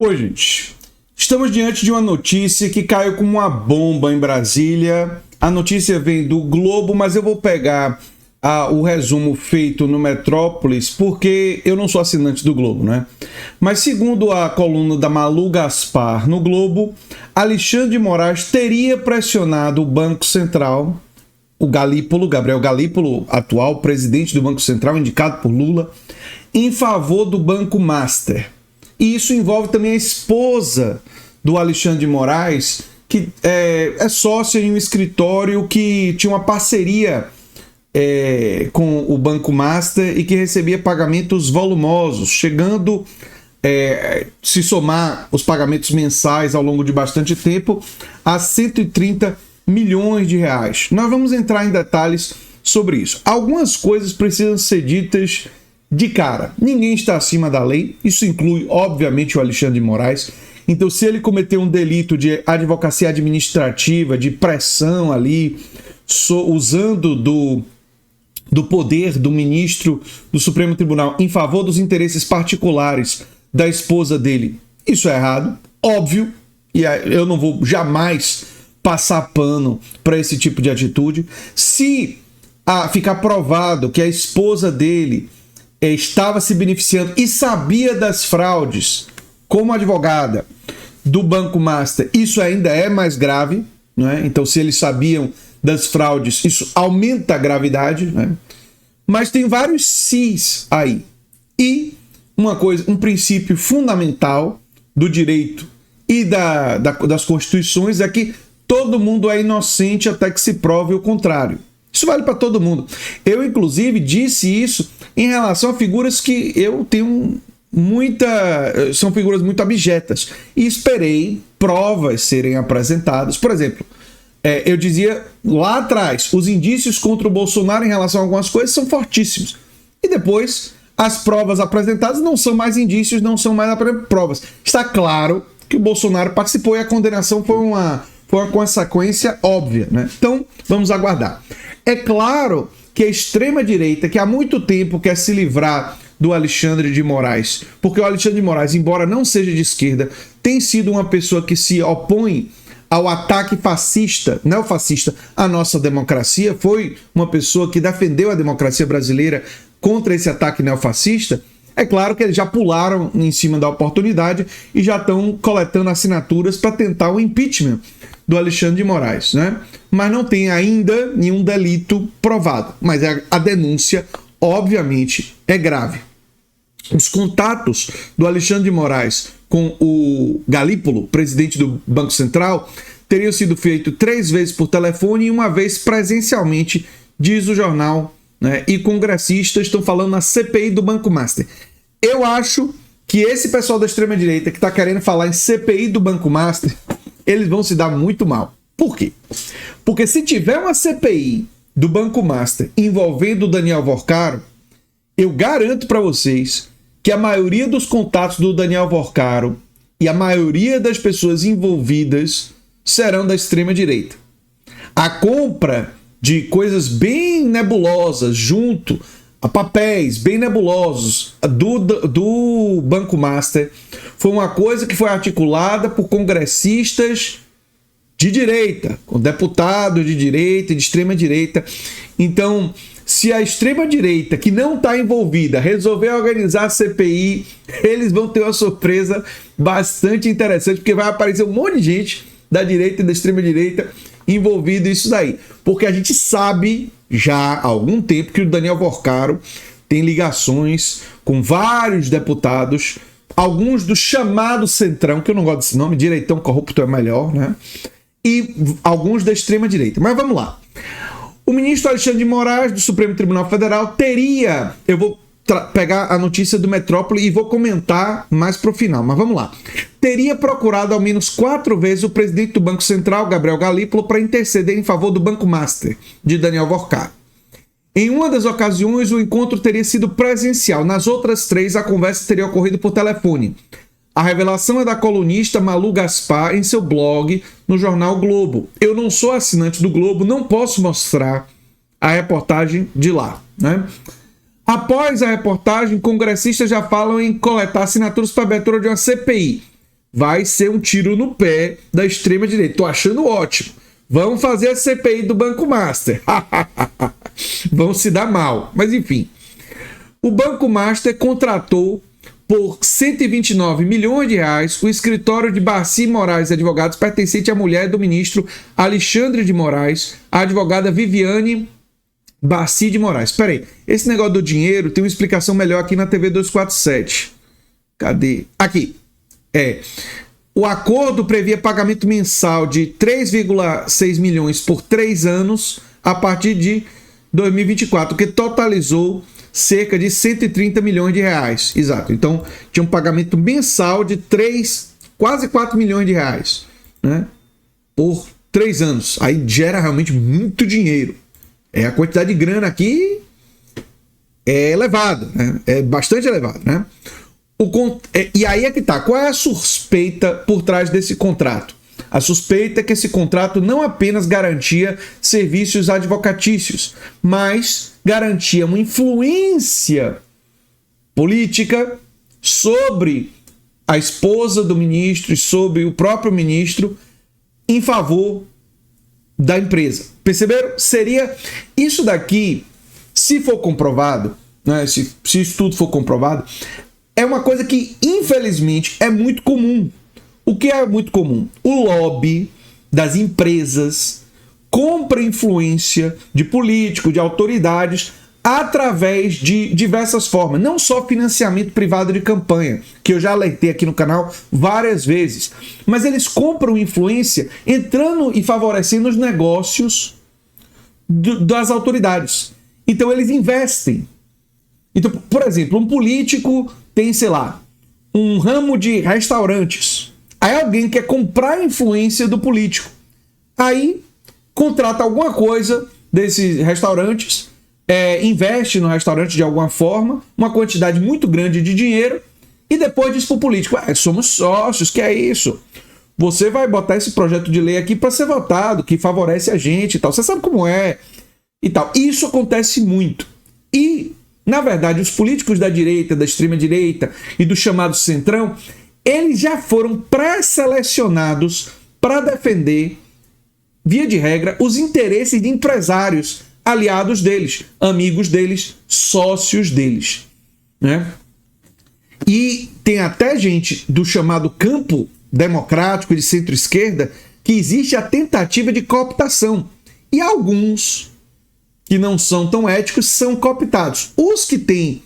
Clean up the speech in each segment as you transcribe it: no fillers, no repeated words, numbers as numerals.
Oi, gente. Estamos diante de uma notícia que caiu como uma bomba em Brasília. A notícia vem do Globo, mas eu vou pegar o resumo feito no Metrópolis, porque eu não sou assinante do Globo, né? Mas segundo a coluna da Malu Gaspar no Globo, Alexandre de Moraes teria pressionado o Banco Central, o Galípolo, Gabriel Galípolo, atual presidente do Banco Central, indicado por Lula, em favor do Banco Master. E isso envolve também a esposa do Alexandre de Moraes, que é sócia em um escritório que tinha uma parceria com o Banco Master e que recebia pagamentos volumosos, chegando, se somar os pagamentos mensais ao longo de bastante tempo, a 130 milhões de reais. Nós vamos entrar em detalhes sobre isso. Algumas coisas precisam ser ditas de cara. Ninguém está acima da lei. Isso inclui, obviamente, o Alexandre de Moraes. Então, se ele cometeu um delito de advocacia administrativa, de pressão ali, usando do poder do ministro do Supremo Tribunal em favor dos interesses particulares da esposa dele, isso é errado, óbvio, e eu não vou jamais passar pano para esse tipo de atitude. Se ficar provado que a esposa dele estava se beneficiando e sabia das fraudes como advogada do Banco Master, isso ainda é mais grave, né? Então, se eles sabiam das fraudes, isso aumenta a gravidade, né? Mas tem vários sis aí. E um princípio fundamental do direito e das constituições é que todo mundo é inocente até que se prove o contrário. Isso vale para todo mundo. Eu, inclusive, disse isso em relação a figuras que eu tenho são figuras muito abjetas. E esperei provas serem apresentadas. Por exemplo, eu dizia lá atrás, os indícios contra o Bolsonaro em relação a algumas coisas são fortíssimos. E depois, as provas apresentadas não são mais indícios, não são mais provas. Está claro que o Bolsonaro participou e a condenação foi uma consequência óbvia, né? Então, vamos aguardar. É claro que a extrema-direita, que há muito tempo quer se livrar do Alexandre de Moraes, porque o Alexandre de Moraes, embora não seja de esquerda, tem sido uma pessoa que se opõe ao ataque fascista, neofascista, à nossa democracia, foi uma pessoa que defendeu a democracia brasileira contra esse ataque neofascista. É claro que eles já pularam em cima da oportunidade e já estão coletando assinaturas para tentar o impeachment do Alexandre de Moraes, né? Mas não tem ainda nenhum delito provado. Mas a denúncia, obviamente, é grave. Os contatos do Alexandre de Moraes com o Galípolo, presidente do Banco Central, teriam sido feitos 3 vezes por telefone e 1 vez presencialmente, diz o jornal, né? E congressistas estão falando na CPI do Banco Master. Eu acho que esse pessoal da extrema-direita que está querendo falar em CPI do Banco Master, eles vão se dar muito mal. Por quê? Porque se tiver uma CPI do Banco Master envolvendo o Daniel Vorcaro, eu garanto para vocês que a maioria dos contatos do Daniel Vorcaro e a maioria das pessoas envolvidas serão da extrema-direita. A compra de coisas bem nebulosas junto a papéis bem nebulosos do Banco Master foi uma coisa que foi articulada por congressistas de direita, com deputados de direita e de extrema-direita. Então, se a extrema-direita, que não está envolvida, resolver organizar a CPI, eles vão ter uma surpresa bastante interessante, porque vai aparecer um monte de gente da direita e da extrema-direita envolvido nisso daí. Porque a gente sabe já há algum tempo que o Daniel Vorcaro tem ligações com vários deputados, alguns do chamado Centrão, que eu não gosto desse nome, direitão corrupto é melhor, né? E alguns da extrema-direita. Mas vamos lá. O ministro Alexandre de Moraes, do Supremo Tribunal Federal, teria... Eu vou pegar a notícia do Metrópole e vou comentar mais pro final, mas vamos lá. Teria procurado ao menos 4 vezes o presidente do Banco Central, Gabriel Galípolo, para interceder em favor do Banco Master, de Daniel Vorcaro. Em uma das ocasiões, o encontro teria sido presencial. Nas outras 3, a conversa teria ocorrido por telefone. A revelação é da colunista Malu Gaspar em seu blog no jornal Globo. Eu não sou assinante do Globo, não posso mostrar a reportagem de lá, né? Após a reportagem, congressistas já falam em coletar assinaturas para a abertura de uma CPI. vai ser um tiro no pé da extrema-direita. Tô achando ótimo. Vamos fazer a CPI do Banco Master. Vão se dar mal. Mas enfim. O Banco Master contratou por 129 milhões de reais o escritório de Barci Moraes Advogados, pertencente à mulher do ministro Alexandre de Moraes, a advogada Viviane Barci de Moraes. Espera aí, esse negócio do dinheiro tem uma explicação melhor aqui na TV 247. Cadê? Aqui. O acordo previa pagamento mensal de 3,6 milhões por 3 anos a partir de 2024, que totalizou cerca de 130 milhões de reais. Exato. Então, tinha um pagamento mensal de quase 4 milhões de reais, né? Por 3 anos. Aí gera realmente muito dinheiro. A quantidade de grana aqui é elevada, né? É bastante elevada, né? E aí é que tá. Qual é a suspeita por trás desse contrato? A suspeita é que esse contrato não apenas garantia serviços advocatícios, mas garantia uma influência política sobre a esposa do ministro e sobre o próprio ministro em favor da empresa. Perceberam? Seria isso daqui, se for comprovado, né, se isso tudo for comprovado, é uma coisa que, infelizmente, é muito comum. O que é muito comum? O lobby das empresas compra influência de políticos, de autoridades, através de diversas formas. Não só financiamento privado de campanha, que eu já alertei aqui no canal várias vezes, mas eles compram influência entrando e favorecendo os negócios das autoridades. Então eles investem. Então, por exemplo, um político tem, sei lá, um ramo de restaurantes. Aí alguém quer comprar a influência do político. Aí contrata alguma coisa desses restaurantes, investe no restaurante de alguma forma, uma quantidade muito grande de dinheiro, e depois diz para o político: somos sócios, que é isso? Você vai botar esse projeto de lei aqui para ser votado, que favorece a gente e tal. Você sabe como é e tal. Isso acontece muito. E, na verdade, os políticos da direita, da extrema-direita e do chamado centrão, eles já foram pré-selecionados para defender, via de regra, os interesses de empresários aliados deles, amigos deles, sócios deles, né? E tem até gente do chamado campo democrático de centro-esquerda que existe a tentativa de cooptação. E alguns que não são tão éticos são cooptados. Os que têm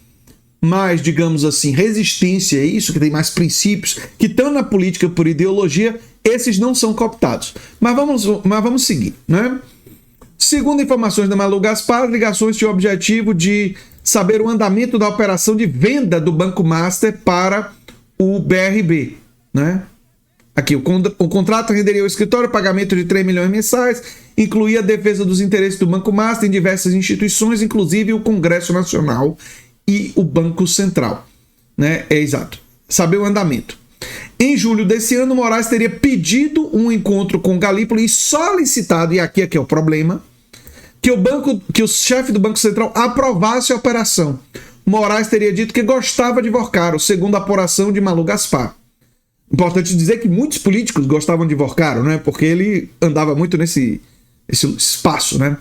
mais, digamos assim, resistência a isso, que tem mais princípios, que estão na política por ideologia, esses não são cooptados. Mas vamos seguir, né? Segundo informações da Malu Gaspar, as ligações tinham o objetivo de saber o andamento da operação de venda do Banco Master para o BRB, né? Aqui, o contrato renderia ao escritório pagamento de 3 milhões mensais, incluía a defesa dos interesses do Banco Master em diversas instituições, inclusive o Congresso Nacional e o Banco Central, né? Exato. Saber o andamento. Em julho desse ano, Moraes teria pedido um encontro com Galípolo e solicitado, e aqui é o problema, que o chefe do Banco Central aprovasse a operação. Moraes teria dito que gostava de Vorcaro, segundo a apuração de Malu Gaspar. Importante dizer que muitos políticos gostavam de Vorcaro, né? Porque ele andava muito nesse espaço, né?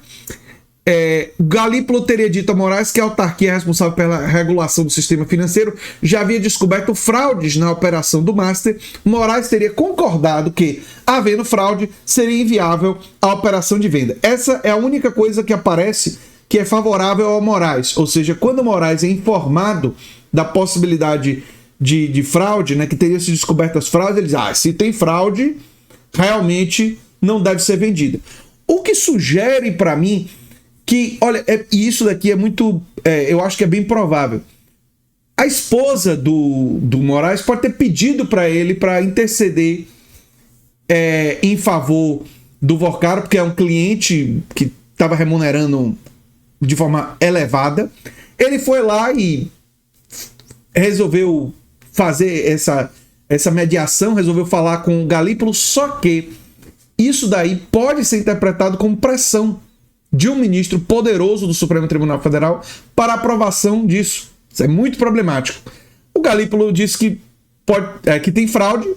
Galípolo teria dito a Moraes que a autarquia responsável pela regulação do sistema financeiro já havia descoberto fraudes na operação do Master. Moraes teria concordado que, havendo fraude, seria inviável a operação de venda. Essa é a única coisa que aparece que é favorável ao Moraes. Ou seja, quando o Moraes é informado da possibilidade de fraude, né, que teria se descoberto as fraudes, ele diz: se tem fraude, realmente não deve ser vendida. O que sugere para mim que, olha, isso daqui é muito, eu acho que é bem provável. A esposa do Moraes pode ter pedido para ele para interceder em favor do Vorcaro, porque é um cliente que estava remunerando de forma elevada. Ele foi lá e resolveu fazer essa mediação, resolveu falar com o Galípolo, só que isso daí pode ser interpretado como pressão de um ministro poderoso do Supremo Tribunal Federal para aprovação disso. Isso é muito problemático. O Galípolo disse que tem fraude,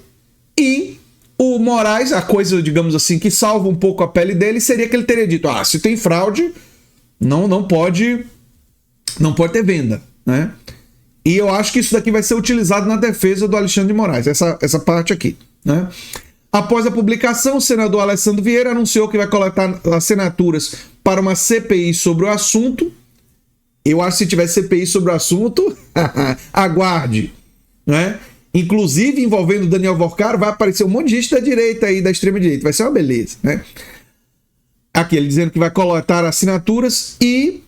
E o Moraes, a coisa, digamos assim, que salva um pouco a pele dele seria que ele teria dito: se tem fraude, não pode ter venda, né? E eu acho que isso daqui vai ser utilizado na defesa do Alexandre de Moraes, essa parte aqui, né? Após a publicação, o senador Alessandro Vieira anunciou que vai coletar assinaturas para uma CPI sobre o assunto. Eu acho que se tiver CPI sobre o assunto, aguarde, né? Inclusive envolvendo Daniel Vorcaro, vai aparecer um monte de gente da direita aí, da extrema direita, vai ser uma beleza, né? Aqui ele dizendo que vai coletar assinaturas e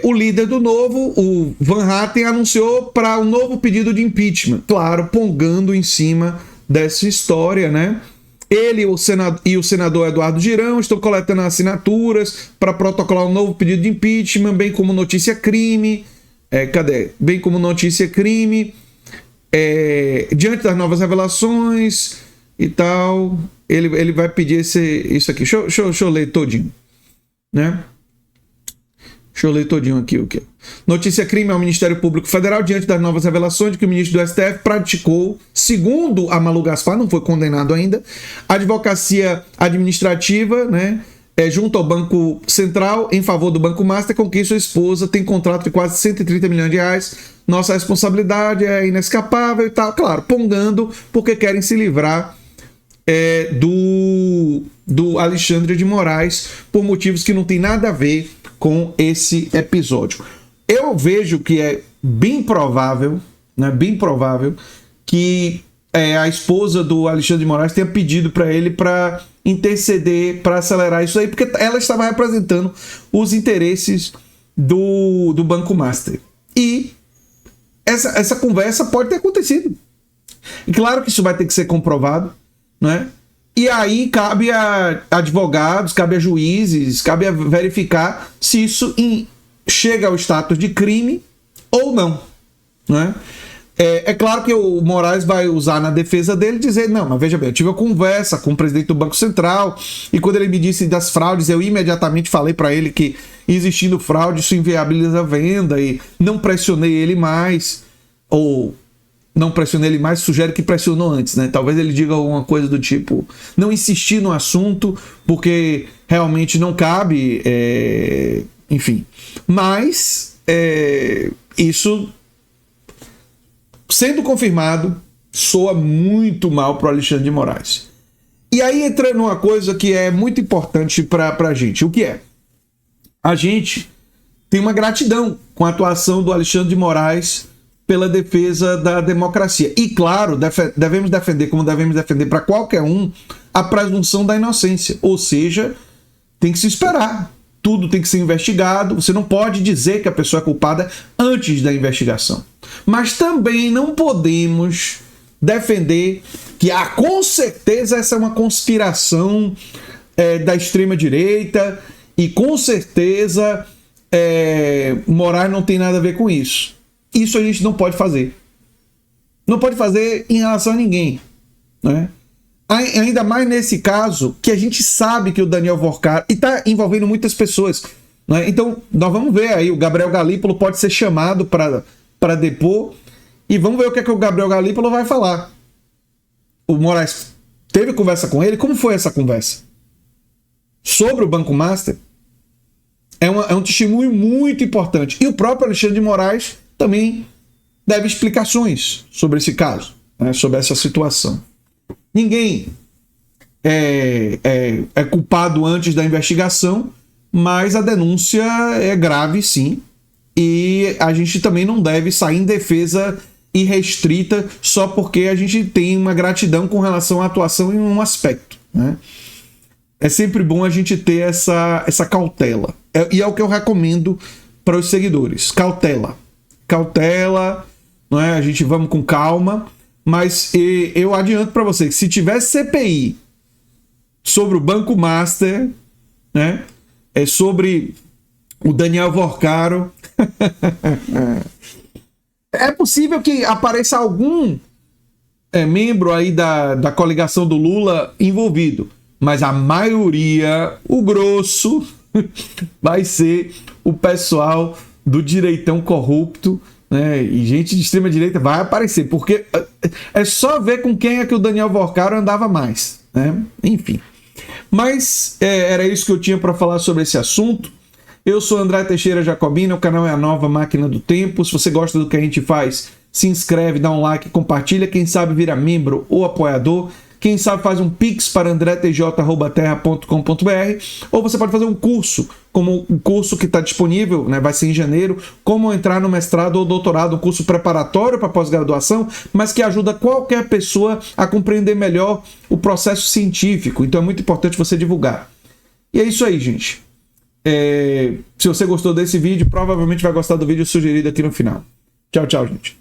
o líder do Novo, o Van Hatten, anunciou para um novo pedido de impeachment, claro, pongando em cima dessa história, né? Ele e o senador Eduardo Girão estão coletando assinaturas para protocolar um novo pedido de impeachment, bem como notícia crime. Bem como notícia crime. Diante das novas revelações e tal, ele vai pedir isso aqui. Deixa eu ler todinho, né? Deixa eu ler todinho aqui o que. Notícia crime ao Ministério Público Federal diante das novas revelações de que o ministro do STF praticou, segundo a Malu Gaspar, não foi condenado ainda, advocacia administrativa, né, junto ao Banco Central em favor do Banco Master, com quem sua esposa tem contrato de quase 130 milhões de reais. Nossa responsabilidade é inescapável e tal. Claro, pongando porque querem se livrar do Alexandre de Moraes por motivos que não tem nada a ver com esse episódio. Eu vejo que é bem provável, né, bem provável que a esposa do Alexandre de Moraes tenha pedido para ele para interceder, para acelerar isso aí, porque ela estava representando os interesses do Banco Master. E essa conversa pode ter acontecido. E claro que isso vai ter que ser comprovado, né? E aí cabe a advogados, cabe a juízes, cabe a verificar se isso chega ao status de crime ou não, né? É claro que o Moraes vai usar na defesa dele dizer: não, mas veja bem, eu tive uma conversa com o presidente do Banco Central e quando ele me disse das fraudes, eu imediatamente falei para ele que, existindo fraude, isso inviabiliza a venda e não pressionei ele mais. Ou não pressionei ele mais, sugere que pressionou antes, né? Talvez ele diga alguma coisa do tipo: não insistir no assunto porque realmente não cabe, enfim. Mas isso, sendo confirmado, soa muito mal para o Alexandre de Moraes. E aí entra numa coisa que é muito importante para a gente. O que é? A gente tem uma gratidão com a atuação do Alexandre de Moraes pela defesa da democracia. E, claro, devemos defender, como devemos defender para qualquer um, a presunção da inocência. Ou seja, tem que se esperar. Tudo tem que ser investigado. Você não pode dizer que a pessoa é culpada antes da investigação. Mas também não podemos defender que, com certeza, essa é uma conspiração da extrema-direita e, com certeza, Moraes não tem nada a ver com isso. Isso a gente não pode fazer. Não pode fazer em relação a ninguém, né? Ainda mais nesse caso, que a gente sabe que o Daniel Vorcaro está envolvendo muitas pessoas, né? Então, nós vamos ver aí, o Gabriel Galípolo pode ser chamado para depor, e vamos ver o que é que o Gabriel Galípolo vai falar. O Moraes teve conversa com ele? Como foi essa conversa? Sobre o Banco Master? É um testemunho muito importante. E o próprio Alexandre de Moraes também deve explicações sobre esse caso, né? Sobre essa situação. Ninguém é culpado antes da investigação, mas a denúncia é grave, sim, e a gente também não deve sair em defesa irrestrita só porque a gente tem uma gratidão com relação à atuação em um aspecto, né? É sempre bom a gente ter essa cautela, e é o que eu recomendo para os seguidores: cautela, não é? A gente vamos com calma. Mas eu adianto para você que se tivesse CPI sobre o Banco Master, né, sobre o Daniel Vorcaro, é possível que apareça algum membro aí da coligação do Lula envolvido, mas a maioria, o grosso, vai ser o pessoal do direitão corrupto né? E gente de extrema-direita vai aparecer, porque é só ver com quem é que o Daniel Vorcaro andava mais, né? Enfim. Mas era isso que eu tinha para falar sobre esse assunto. Eu sou André Teixeira Jacobina, o canal é a Nova Máquina do Tempo. Se você gosta do que a gente faz, se inscreve, dá um like, compartilha. Quem sabe vira membro ou apoiador. Quem sabe faz um pix para andretj@terra.com.br, ou você pode fazer um curso, como o curso que está disponível, né, vai ser em janeiro, como entrar no mestrado ou doutorado, um curso preparatório para pós-graduação, mas que ajuda qualquer pessoa a compreender melhor o processo científico. Então é muito importante você divulgar. E é isso aí, gente. Se você gostou desse vídeo, provavelmente vai gostar do vídeo sugerido aqui no final. Tchau, tchau, gente.